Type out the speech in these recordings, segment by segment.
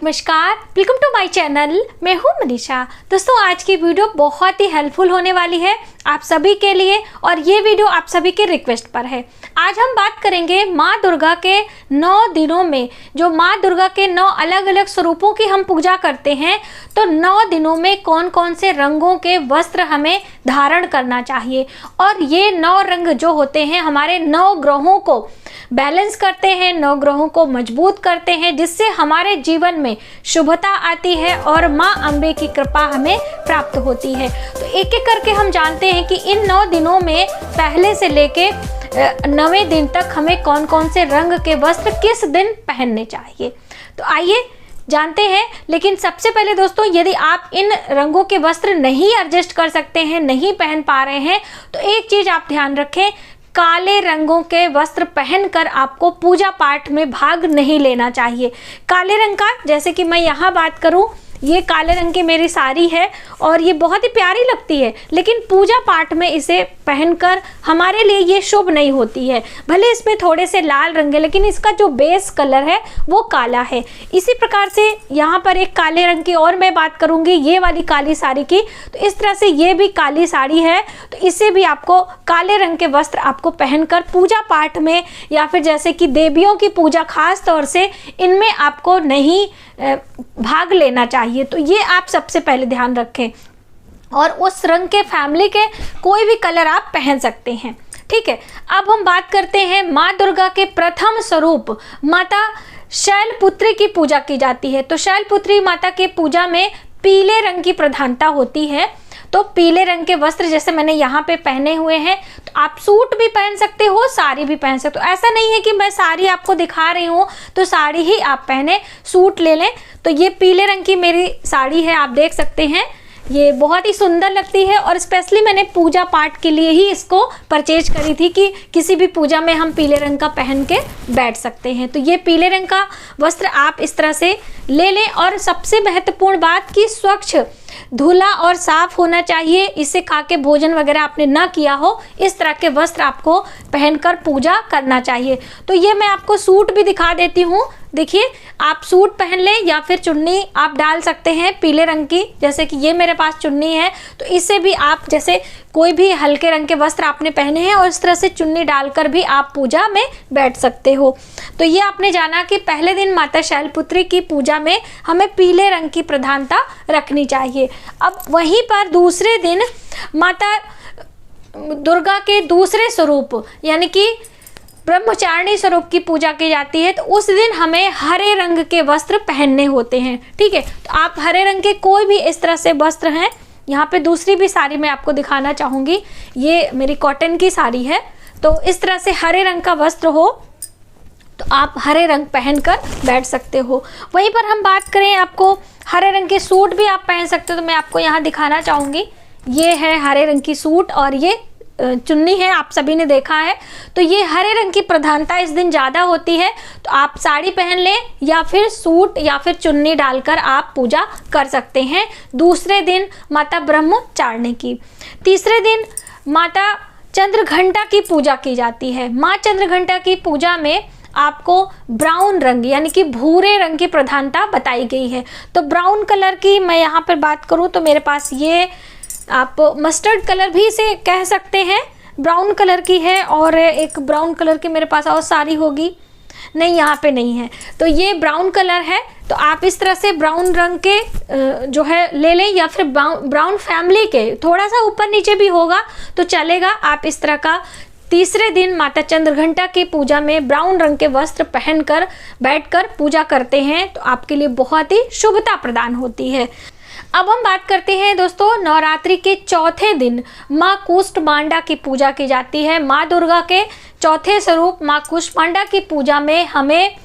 नमस्कार, welcome to my channel. मैं हूँ मनीषा। दोस्तों, आज की वीडियो बहुत ही हेल्पफुल होने वाली है आप सभी के लिए और ये वीडियो आप सभी के रिक्वेस्ट पर है। आज हम बात करेंगे माँ दुर्गा के 9 दिनों में, जो माँ दुर्गा के 9 अलग अलग स्वरूपों की हम पूजा करते हैं, तो 9 दिनों में कौन कौन से रंगों के वस्त्र हमें धारण करना चाहिए। और ये 9 रंग जो होते हैं हमारे 9 ग्रहों को बैलेंस करते हैं, 9 ग्रहों को मजबूत करते हैं, जिससे हमारे जीवन में शुभता आती है और माँ अम्बे की कृपा हमें प्राप्त होती है। तो एक एक करके हम जानते हैं कि इन 9 दिनों में पहले से लेके 9वें दिन तक हमें कौन कौन से रंग के वस्त्र किस दिन पहनने चाहिए। तो आइए जानते हैं। लेकिन सबसे पहले दोस्तों, यदि आप इन रंगों के वस्त्र नहीं एडजस्ट कर सकते हैं, नहीं पहन पा रहे हैं, तो एक चीज आप ध्यान रखें, काले रंगों के वस्त्र पहनकर आपको पूजा पाठ में भाग नहीं लेना चाहिए। काले रंग का, जैसे कि मैं यहाँ बात करूँ, ये काले रंग की मेरी साड़ी है और ये बहुत ही प्यारी लगती है, लेकिन पूजा पाठ में इसे पहनकर हमारे लिए ये शुभ नहीं होती है। भले इसमें थोड़े से लाल रंग है, लेकिन इसका जो बेस कलर है वो काला है। इसी प्रकार से यहाँ पर एक काले रंग की और मैं बात करूँगी, ये वाली काली साड़ी की। तो इस तरह से ये भी काली साड़ी है, तो इसे भी आपको काले रंग के वस्त्र आपको पहनकर पूजा पाठ में या फिर जैसे कि देवियों की पूजा खास तौर से, इनमें आपको नहीं भाग लेना चाहिए। तो ये आप सबसे पहले ध्यान रखें। और उस रंग के फैमिली के कोई भी कलर आप पहन सकते हैं, ठीक है। अब हम बात करते हैं माँ दुर्गा के प्रथम स्वरूप माता शैलपुत्री की पूजा की जाती है। तो शैलपुत्री माता के पूजा में पीले रंग की प्रधानता होती है। तो पीले रंग के वस्त्र जैसे मैंने यहाँ पे पहने हुए हैं, तो आप सूट भी पहन सकते हो, साड़ी भी पहन सकते हो। ऐसा नहीं है कि मैं साड़ी आपको दिखा रही हूँ तो साड़ी ही आप पहने, सूट ले लें। तो ये पीले रंग की मेरी साड़ी है, आप देख सकते हैं, ये बहुत ही सुंदर लगती है और स्पेशली मैंने पूजा पाठ के लिए ही इसको परचेज करी थी कि किसी भी पूजा में हम पीले रंग का पहन के बैठ सकते हैं। तो ये पीले रंग का वस्त्र आप इस तरह से ले लें। और सबसे महत्वपूर्ण बात कि स्वच्छ, धुला और साफ होना चाहिए। इसे खा के भोजन वगैरह आपने ना किया हो, इस तरह के वस्त्र आपको पहनकर पूजा करना चाहिए। तो ये मैं आपको सूट भी दिखा देती हूँ। देखिए, आप सूट पहन लें या फिर चुन्नी आप डाल सकते हैं पीले रंग की, जैसे कि ये मेरे पास चुन्नी है। तो इससे भी आप जैसे कोई भी हल्के रंग के वस्त्र आपने पहने हैं और इस तरह से चुन्नी डालकर भी आप पूजा में बैठ सकते हो। तो ये आपने जाना कि पहले दिन माता शैलपुत्री की पूजा में हमें पीले रंग की प्रधानता रखनी चाहिए। अब वहीं पर दूसरे दिन माता दुर्गा के दूसरे स्वरूप यानी कि ब्रह्मचारिणी स्वरूप की पूजा की जाती है। तो उस दिन हमें हरे रंग के वस्त्र पहनने होते हैं, ठीक है। तो आप हरे रंग के कोई भी इस तरह से वस्त्र हैं, यहाँ पे दूसरी भी साड़ी मैं आपको दिखाना चाहूँगी, ये मेरी कॉटन की साड़ी है। तो इस तरह से हरे रंग का वस्त्र हो तो आप हरे रंग पहनकर बैठ सकते हो। वहीं पर हम बात करें, आपको हरे रंग के सूट भी आप पहन सकते हो। तो मैं आपको यहाँ दिखाना चाहूँगी, ये है हरे रंग की सूट और ये चुन्नी है, आप सभी ने देखा है। तो ये हरे रंग की प्रधानता इस दिन ज़्यादा होती है। तो आप साड़ी पहन लें या फिर सूट या फिर चुन्नी डालकर आप पूजा कर सकते हैं दूसरे दिन माता ब्रह्मचारिणी की। तीसरे दिन माता चंद्रघंटा की पूजा की जाती है। माँ चंद्रघंटा की पूजा में आपको ब्राउन रंग यानी कि भूरे रंग की प्रधानता बताई गई है। तो ब्राउन कलर की मैं यहाँ पर बात करूँ तो मेरे पास ये, आप मस्टर्ड कलर भी इसे कह सकते हैं, ब्राउन कलर की है। और एक ब्राउन कलर की मेरे पास और साड़ी होगी, नहीं यहाँ पे नहीं है। तो ये ब्राउन कलर है। तो आप इस तरह से ब्राउन रंग के जो है ले लें या फिर ब्राउन फैमिली के, थोड़ा सा ऊपर नीचे भी होगा तो चलेगा। आप इस तरह का तीसरे दिन माता चंद्रघंटा की पूजा में ब्राउन रंग के वस्त्र पहनकर बैठकर पूजा करते हैं, तो आपके लिए बहुत ही शुभता प्रदान होती है। अब हम बात करते हैं दोस्तों, नवरात्रि के चौथे दिन माँ कूष्मांडा की पूजा की जाती है। माँ दुर्गा के चौथे स्वरूप माँ कूष्मांडा की पूजा में हमें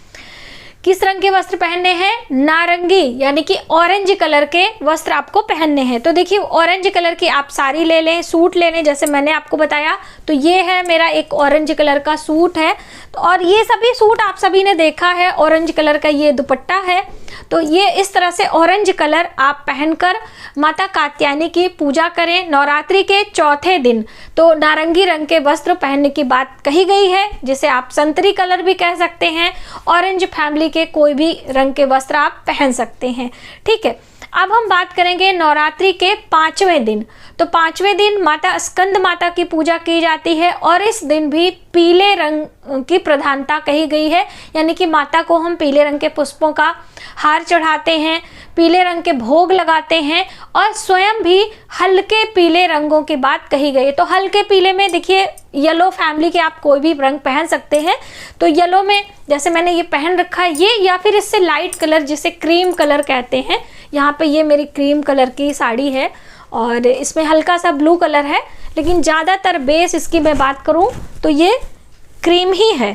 किस रंग के वस्त्र पहनने हैं? नारंगी यानी कि ऑरेंज कलर के वस्त्र आपको पहनने हैं। तो देखिए, ऑरेंज कलर की आप साड़ी ले लें, सूट ले लें, जैसे मैंने आपको बताया। तो ये है मेरा एक ऑरेंज कलर का सूट है। तो और ये सभी सूट आप सभी ने देखा है, ऑरेंज कलर का ये दुपट्टा है। तो ये इस तरह से ऑरेंज कलर आप पहनकर माता कात्यायनी की पूजा करें नवरात्रि के चौथे दिन। तो नारंगी रंग के वस्त्र पहनने की बात कही गई है, जिसे आप संतरी कलर भी कह सकते हैं। ऑरेंज फैमिली के कोई भी रंग के वस्त्र आप पहन सकते हैं। ठीक है, अब हम बात करेंगे नवरात्रि के 5वें दिन। तो 5वें दिन माता स्कंद माता की पूजा की जाती है और इस दिन भी पीले रंग की प्रधानता कही गई है, यानी कि माता को हम पीले रंग के पुष्पों का हार चढ़ाते हैं, पीले रंग के भोग लगाते हैं और स्वयं भी हल्के पीले रंगों की बात कही गई है। तो हल्के पीले में देखिए येलो फैमिली के आप कोई भी रंग पहन सकते हैं। तो येलो में जैसे मैंने ये पहन रखा है ये, या फिर इससे लाइट कलर जिसे क्रीम कलर कहते हैं, यहाँ पे ये मेरी क्रीम कलर की साड़ी है और इसमें हल्का सा ब्लू कलर है, लेकिन ज़्यादातर बेस इसकी मैं बात करूँ तो ये क्रीम ही है।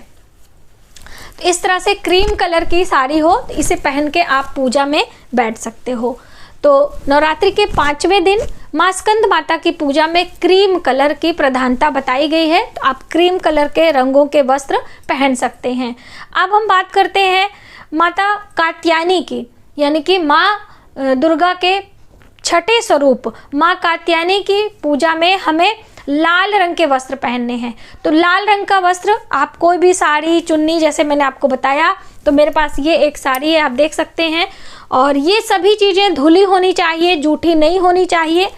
तो इस तरह से क्रीम कलर की साड़ी हो तो इसे पहन के आप पूजा में बैठ सकते हो। तो नवरात्रि के 5वें दिन माँ स्कंद माता की पूजा में क्रीम कलर की प्रधानता बताई गई है, तो आप क्रीम कलर के रंगों के वस्त्र पहन सकते हैं। अब हम बात करते हैं माता कात्यायनी की, यानी कि माँ दुर्गा के छठे स्वरूप माँ कात्यायनी की पूजा में हमें लाल रंग के वस्त्र पहनने हैं। तो लाल रंग का वस्त्र आप कोई भी साड़ी चुन्नी, जैसे मैंने आपको बताया, तो मेरे पास ये एक साड़ी है, आप देख सकते हैं, और ये सभी चीज़ें धुली होनी चाहिए, जूठी नहीं होनी चाहिए।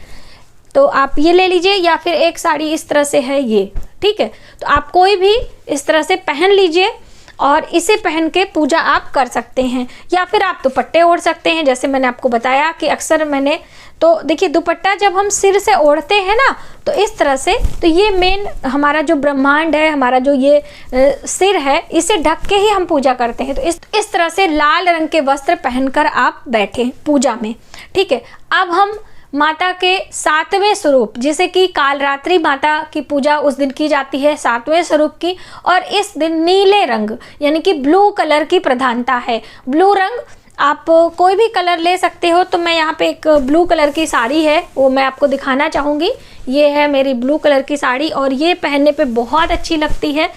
तो आप ये ले लीजिए, या फिर एक साड़ी इस तरह से है ये। ठीक है, तो आप कोई भी इस तरह से पहन लीजिए और इसे पहन के पूजा आप कर सकते हैं, या फिर आप दुपट्टे ओढ़ सकते हैं। जैसे मैंने आपको बताया कि अक्सर मैंने, तो देखिए दुपट्टा जब हम सिर से ओढ़ते हैं ना, तो इस तरह से, तो ये मेन हमारा जो ब्रह्मांड है, हमारा जो ये सिर है, इसे ढक के ही हम पूजा करते हैं। तो इस तरह से लाल रंग के वस्त्र पहनकर आप बैठे पूजा में। ठीक है, अब हम माता के 7वें स्वरूप, जिसे कि कालरात्रि माता की पूजा उस दिन की जाती है 7वें स्वरूप की, और इस दिन नीले रंग यानी कि ब्लू कलर की प्रधानता है। ब्लू रंग आप कोई भी कलर ले सकते हो। तो मैं यहाँ पे एक ब्लू कलर की साड़ी है वो मैं आपको दिखाना चाहूँगी। ये है मेरी ब्लू कलर की साड़ी और ये पहनने पे बहुत अच्छी लगती है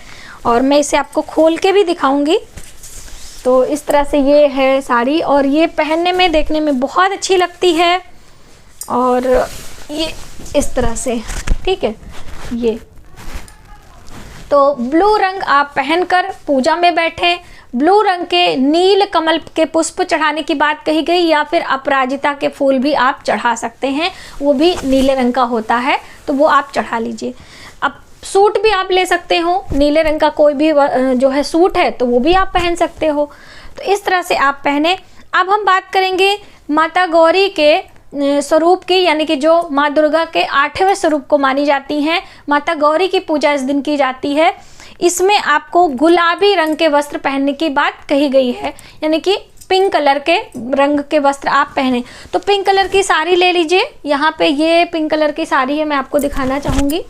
और मैं इसे आपको खोल के भी दिखाऊँगी। तो इस तरह से ये है साड़ी और ये पहनने में, देखने में बहुत अच्छी लगती है, और ये इस तरह से। ठीक है, ये तो ब्लू रंग आप पहनकर पूजा में बैठे। ब्लू रंग के नील कमल के पुष्प चढ़ाने की बात कही गई, या फिर अपराजिता के फूल भी आप चढ़ा सकते हैं, वो भी नीले रंग का होता है, तो वो आप चढ़ा लीजिए। अब सूट भी आप ले सकते हो, नीले रंग का कोई भी जो है सूट है तो वो भी आप पहन सकते हो। तो इस तरह से आप पहने। अब हम बात करेंगे माता गौरी के स्वरूप की, यानी कि जो माँ दुर्गा के 8वें स्वरूप को मानी जाती हैं। माता गौरी की पूजा इस दिन की जाती है। इसमें आपको गुलाबी रंग के वस्त्र पहनने की बात कही गई है, यानी कि पिंक कलर के रंग के वस्त्र आप पहने। तो पिंक कलर की साड़ी ले लीजिए। यहाँ पे ये पिंक कलर की साड़ी है, मैं आपको दिखाना चाहूँगी।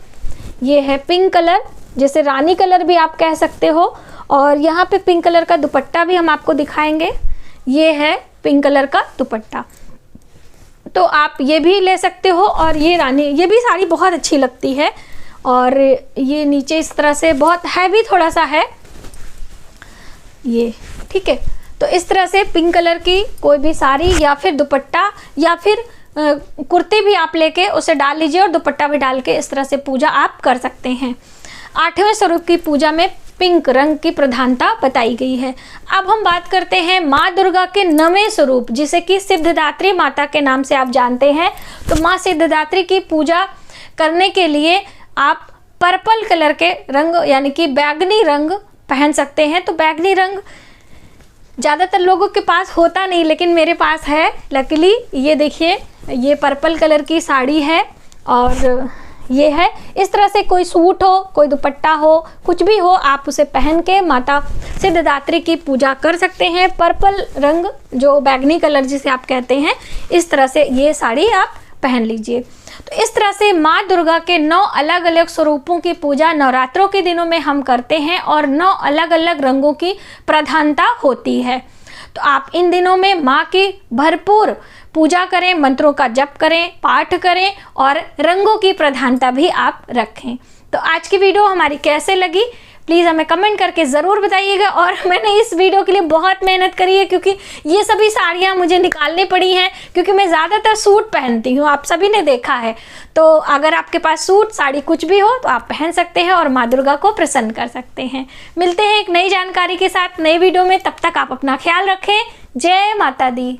ये है पिंक कलर, जैसे रानी कलर भी आप कह सकते हो, और यहाँ पे पिंक कलर का दुपट्टा भी हम आपको दिखाएंगे। ये है पिंक कलर का दुपट्टा, तो आप ये भी ले सकते हो। और ये रानी, ये भी साड़ी बहुत अच्छी लगती है, और ये नीचे इस तरह से बहुत हैवी थोड़ा सा है ये। ठीक है, तो इस तरह से पिंक कलर की कोई भी साड़ी या फिर दुपट्टा या फिर कुर्ती भी आप लेके उसे डाल लीजिए और दुपट्टा भी डाल के इस तरह से पूजा आप कर सकते हैं। 8वें स्वरूप की पूजा में पिंक रंग की प्रधानता बताई गई है। अब हम बात करते हैं माँ दुर्गा के 9वें स्वरूप, जिसे कि सिद्धदात्री माता के नाम से आप जानते हैं। तो माँ सिद्धदात्री की पूजा करने के लिए आप पर्पल कलर के रंग यानी कि बैगनी रंग पहन सकते हैं। तो बैगनी रंग ज़्यादातर लोगों के पास होता नहीं, लेकिन मेरे पास है लकीली। ये देखिए, ये पर्पल कलर की साड़ी है और ये है। इस तरह से कोई सूट हो, कोई दुपट्टा हो, कुछ भी हो, आप उसे पहन के माता सिद्धदात्री की पूजा कर सकते हैं। पर्पल रंग जो बैगनी कलर जिसे आप कहते हैं, इस तरह से ये साड़ी आप पहन लीजिए। तो इस तरह से माँ दुर्गा के 9 अलग अलग स्वरूपों की पूजा नवरात्रों के दिनों में हम करते हैं और 9 अलग अलग रंगों की प्रधानता होती है। तो आप इन दिनों में माँ की भरपूर पूजा करें, मंत्रों का जप करें, पाठ करें और रंगों की प्रधानता भी आप रखें। तो आज की वीडियो हमारी कैसे लगी प्लीज़ हमें कमेंट करके ज़रूर बताइएगा। और मैंने इस वीडियो के लिए बहुत मेहनत करी है, क्योंकि ये सभी साड़ियाँ मुझे निकालनी पड़ी हैं, क्योंकि मैं ज़्यादातर सूट पहनती हूँ, आप सभी ने देखा है। तो अगर आपके पास सूट साड़ी कुछ भी हो तो आप पहन सकते हैं और माँ दुर्गा को प्रसन्न कर सकते हैं। मिलते हैं एक नई जानकारी के साथ नए वीडियो में, तब तक आप अपना ख्याल रखें। जय माता दी।